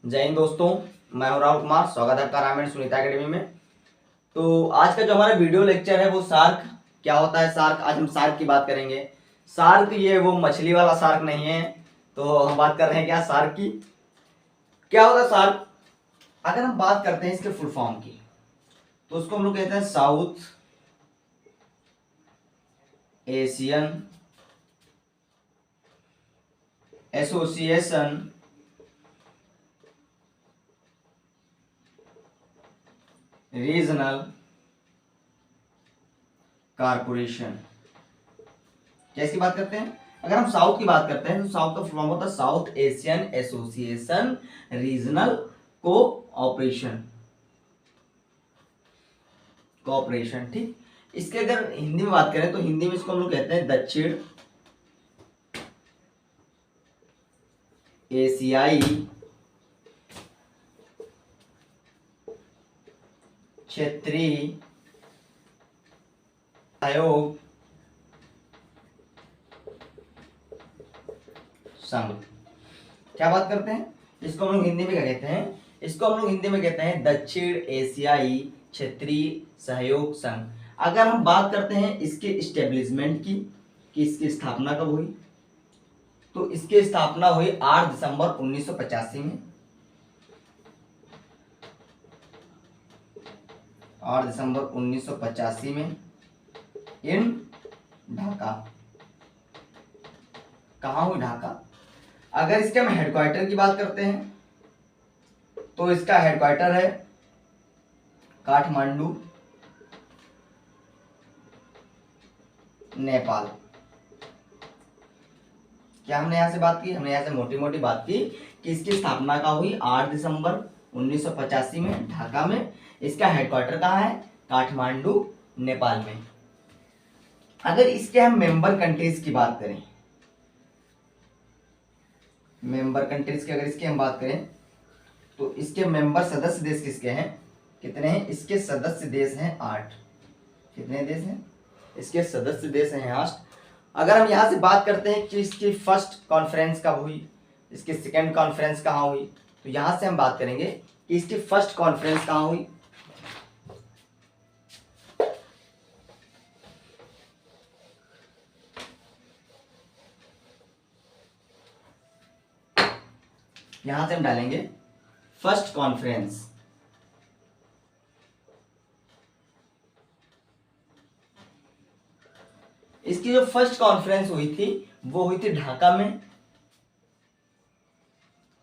जय हिंद दोस्तों, मैं हूं राहुल कुमार। स्वागत है आपका रामायण सुनीता एकेडमी में। तो आज का जो हमारा वीडियो लेक्चर है वो शार्क क्या होता है। शार्क, आज हम शार्क की बात करेंगे। शार्क ये वो मछली वाला शार्क नहीं है। तो हम बात कर रहे हैं क्या शार्क की। क्या होता है शार्क? अगर हम बात करते हैं इसके फुल फॉर्म की तो उसको हम लोग कहते हैं south Asian association regional corporation. क्या इसकी बात करते हैं? अगर हम साउथ की बात करते हैं तो साउथ का फुल फॉर्म होता है south Asian association regional cooperation. Cooperation, ठीक। इसके अगर हिंदी में बात करें तो हिंदी में इसको हम लोग कहते हैं दक्षिण एशियाई क्षेत्रीय सहयोग संघ। क्या बात करते हैं? इसको हम लोग हिंदी में क्या कहते हैं? इसको हम लोग हिंदी में कहते हैं दक्षिण एशियाई क्षेत्रीय सहयोग संघ। अगर हम बात करते हैं इसके इस्टेब्लिशमेंट की कि इसकी स्थापना कब हुई, तो इसकी स्थापना हुई 8 दिसंबर 1985 में। 8 दिसंबर 1985 में इन ढाका। कहाँ हुई? ढाका। अगर इसके हम हेडक्वार्टर की बात करते हैं तो इसका हेडक्वार्टर है काठमांडू, नेपाल। क्या हमने यहां से बात की? हमने यहां से मोटी मोटी बात की कि इसकी स्थापना कहाँ हुई? 8 दिसंबर 1985 में ढाका में। इसका हेडक्वार्टर कहाँ है? काठमांडू, नेपाल में। अगर इसके हम मेंबर कंट्रीज की बात करें, मेंबर कंट्रीज की अगर इसकी हम बात करें तो इसके मेंबर सदस्य देश किसके हैं? कितने हैं? इसके सदस्य देश हैं 8। कितने देश हैं? इसके सदस्य देश हैं 8। अगर हम यहाँ से बात करते हैं कि इसकी फर्स्ट कॉन्फ्रेंस कब हुई, इसकी सेकेंड कॉन्फ्रेंस कहाँ हुई, तो यहाँ से हम बात करेंगे कि इसकी फर्स्ट कॉन्फ्रेंस कहाँ हुई। यहां से हम डालेंगे फर्स्ट कॉन्फ्रेंस। इसकी जो फर्स्ट कॉन्फ्रेंस हुई थी वो हुई थी ढाका में।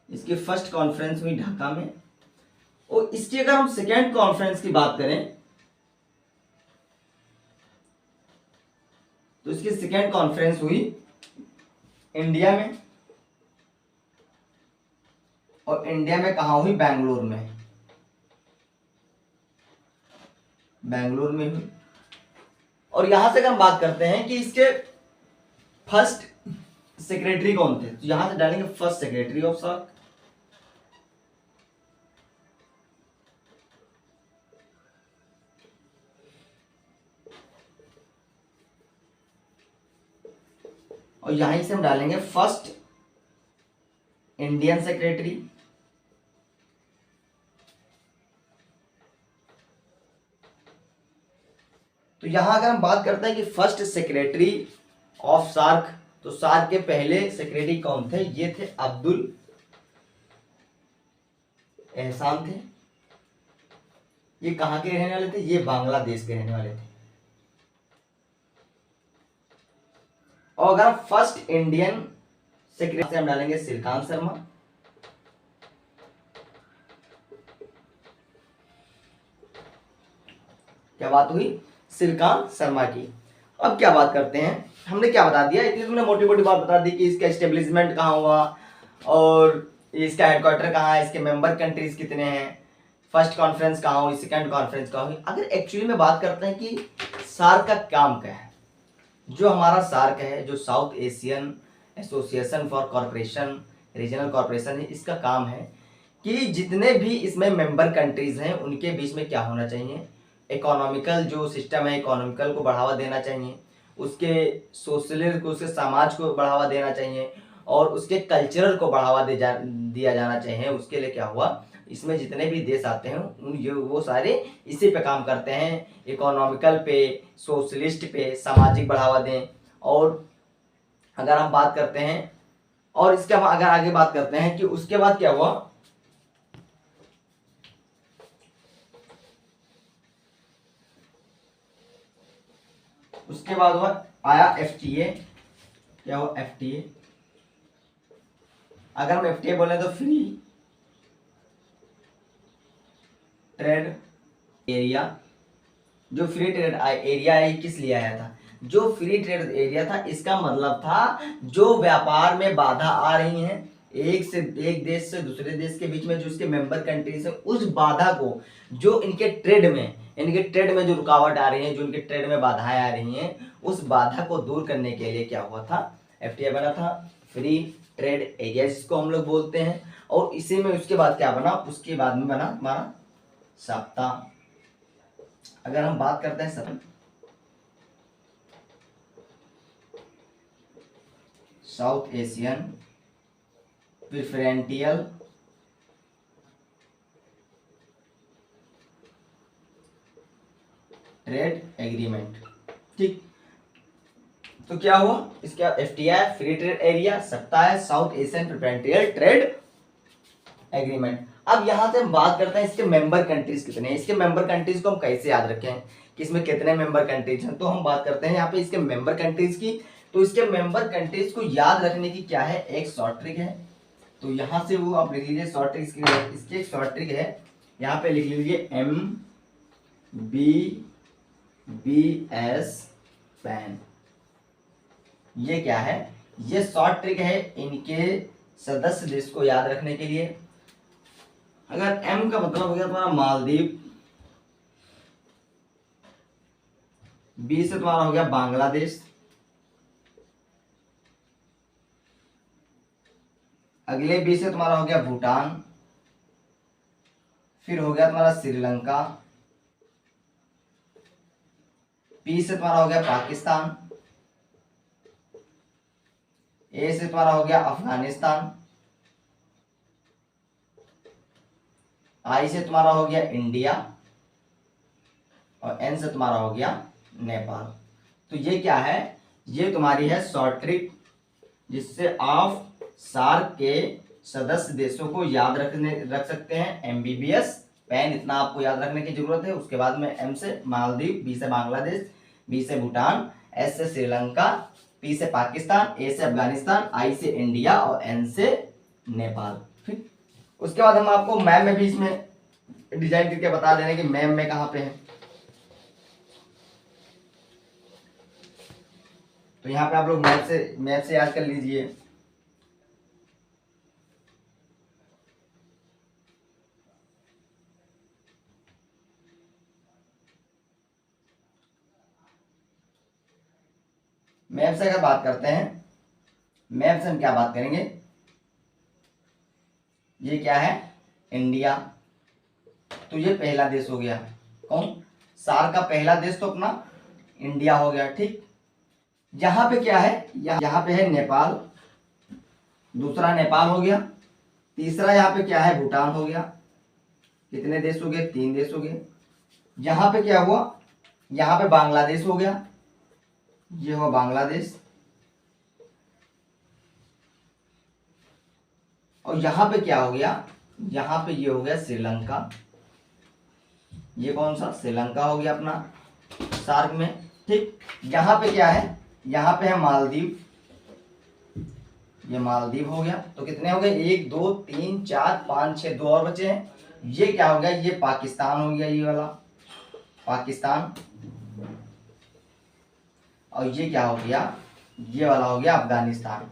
इसकी फर्स्ट कॉन्फ्रेंस हुई ढाका में। और इसकी अगर हम सेकेंड कॉन्फ्रेंस की बात करें तो इसकी सेकेंड कॉन्फ्रेंस हुई इंडिया में। और इंडिया में कहा हुई? बेंगलुरु में। बेंगलुरु में हुई। और यहां से अगर हम बात करते हैं कि इसके फर्स्ट सेक्रेटरी कौन थे, तो यहां से डालेंगे फर्स्ट सेक्रेटरी ऑफ सार्क। और यहीं से हम डालेंगे फर्स्ट इंडियन सेक्रेटरी। तो यहां अगर हम बात करते हैं कि फर्स्ट सेक्रेटरी ऑफ सार्क, तो सार्क के पहले सेक्रेटरी कौन थे? ये थे अब्दुल एहसान थे। ये कहां के रहने वाले थे? ये बांग्लादेश के रहने वाले थे। और अगर फर्स्ट इंडियन सेक्रेटरी से हम डालेंगे श्रीकांत शर्मा। क्या बात हुई? श्रीकांत शर्मा की। अब क्या बात करते हैं, हमने क्या बता दिया, इतनी तुमने मोटी मोटी बात बता दी कि इसका एस्टेब्लिशमेंट कहाँ हुआ और इसका हेडक्वार्टर कहाँ है, इसके मेंबर कंट्रीज कितने हैं, फर्स्ट कॉन्फ्रेंस कहाँ हुई, सेकंड कॉन्फ्रेंस कहाँ हुई। अगर एक्चुअली में बात करते हैं कि सार्क का काम क्या है, जो हमारा सार्क है, जो south Asian association for corporation regional corporation है, इसका काम है कि जितने भी इसमें मेंबर कंट्रीज हैं उनके बीच में क्या होना चाहिए, इकोनॉमिकल जो सिस्टम है इकोनॉमिकल को बढ़ावा देना चाहिए, उसके सोशलिस्ट को, उसके समाज को बढ़ावा देना चाहिए, और उसके कल्चरल को बढ़ावा दिया जाना चाहिए। उसके लिए क्या हुआ, इसमें जितने भी देश आते हैं ये वो सारे इसी पे काम करते हैं, इकोनॉमिकल पे, सोशलिस्ट पे, सामाजिक बढ़ावा दें। और अगर हम बात करते हैं और इसके हम अगर आगे बात करते हैं कि उसके बाद क्या हुआ, उसके बाद हुआ आया एफटीए। क्या हुआ, एफटीए। अगर हम एफटीए बोले तो फ्री ट्रेड एरिया। जो फ्री ट्रेड एरिया है किस लिए आया था, जो फ्री ट्रेड एरिया था इसका मतलब था जो व्यापार में बाधा आ रही है एक देश से दूसरे देश के बीच में, जो उसके मेंबर कंट्रीज है, उस बाधा को, जो इनके ट्रेड में जो रुकावट आ रही है, जो इनके ट्रेड में बाधाएं आ रही हैं, उस बाधा को दूर करने के लिए क्या हुआ था, एफटीए बना था, फ्री ट्रेड एरिया जिसको हम लोग बोलते हैं। और इसी में उसके बाद क्या बना, उसके बाद में बना हमारा सप्ता। अगर हम बात करते हैं south Asian preferential trade agreement, ठीक। तो क्या हुआ, इसका एफटीआई फ्री ट्रेड एरिया, सप्ता है south Asian preferential trade agreement. अब यहां से हम बात करते हैं इसके मेंबर कंट्रीज कितने हैं। इसके मेंबर कंट्रीज को हम कैसे याद रखें कि इसमें कितने मेंबर कंट्रीज हैं, तो हम बात करते हैं यहाँ पे इसके मेंबर कंट्रीज की। तो इसके मेंबर कंट्रीज को याद रखने की क्या है, एक शॉर्ट ट्रिक है। तो यहां से वो आप लिख लीजिए शॉर्ट ट्रिक, इसकी एक शॉर्ट ट्रिक है, यहाँ पे लिख लीजिए MBBS पैन। ये क्या है, ये शॉर्ट ट्रिक है इनके सदस्य देश को याद रखने के लिए। अगर M का मतलब हो गया तुम्हारा मालदीव, B से तुम्हारा हो गया बांग्लादेश, अगले B से तुम्हारा हो गया भूटान, फिर हो गया तुम्हारा श्रीलंका, P से तुम्हारा हो गया पाकिस्तान, A से तुम्हारा हो गया अफगानिस्तान, I से तुम्हारा हो गया इंडिया, और N से तुम्हारा हो गया नेपाल। तो ये क्या है, ये तुम्हारी है शॉर्ट ट्रिक जिससे आप सार्क के सदस्य देशों को याद रख सकते हैं। MBBS पैन, इतना आपको याद रखने की जरूरत है। उसके बाद में M से मालदीव, B से बांग्लादेश, B से भूटान, S से श्रीलंका, P से पाकिस्तान, A से अफगानिस्तान, I से इंडिया और N से नेपाल। ठीक, उसके बाद हम आपको मैप में भी इसमें डिजाइन करके बता देंगे कि मैप में कहाँ पे है। तो यहाँ पे आप लोग मैप से याद कर लीजिए। मैप से अगर बात करते हैं, मैप से हम क्या बात करेंगे, ये क्या है, इंडिया। तो ये पहला देश हो गया, कौन, सार्क का पहला देश तो अपना इंडिया हो गया। ठीक, यहां पे क्या है, यहां पे है नेपाल, दूसरा नेपाल हो गया, तीसरा यहाँ पे क्या है, भूटान हो गया। कितने देश हो गए, 3 देश हो गए। यहां पे क्या हुआ, यहां पे बांग्लादेश हो गया, ये हुआ बांग्लादेश। और यहां पे क्या हो गया, यहां पे ये हो गया श्रीलंका। ये कौन सा, श्रीलंका हो गया अपना सार्क में। ठीक, यहां पे क्या है, यहां पे है मालदीव, ये मालदीव हो गया। तो कितने हो गए, 1 2 3 4 5 6, 2 और बचे हैं। ये क्या हो गया, ये पाकिस्तान हो गया, ये वाला पाकिस्तान। और ये क्या हो गया, ये वाला हो गया अफगानिस्तान।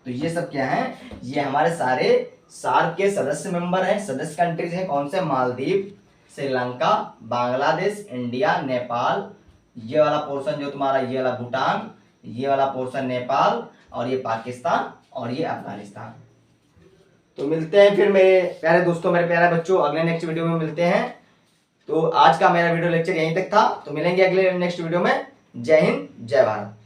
तो ये सब क्या है, ये हमारे सारे सार्क के सदस्य मेंबर हैं, सदस्य कंट्रीज हैं। कौन से, मालदीव, श्रीलंका, बांग्लादेश, इंडिया, नेपाल, ये वाला पोर्शन जो तुम्हारा, ये वाला भूटान, ये वाला पोर्शन नेपाल, और ये पाकिस्तान, और ये अफगानिस्तान। तो मिलते हैं फिर मेरे प्यारे दोस्तों, मेरे प्यारे बच्चों, अगले नेक्स्ट वीडियो में मिलते हैं। तो आज का मेरा वीडियो लेक्चर यहीं तक था। तो मिलेंगे अगले नेक्स्ट वीडियो में। जय हिंद, जय भारत।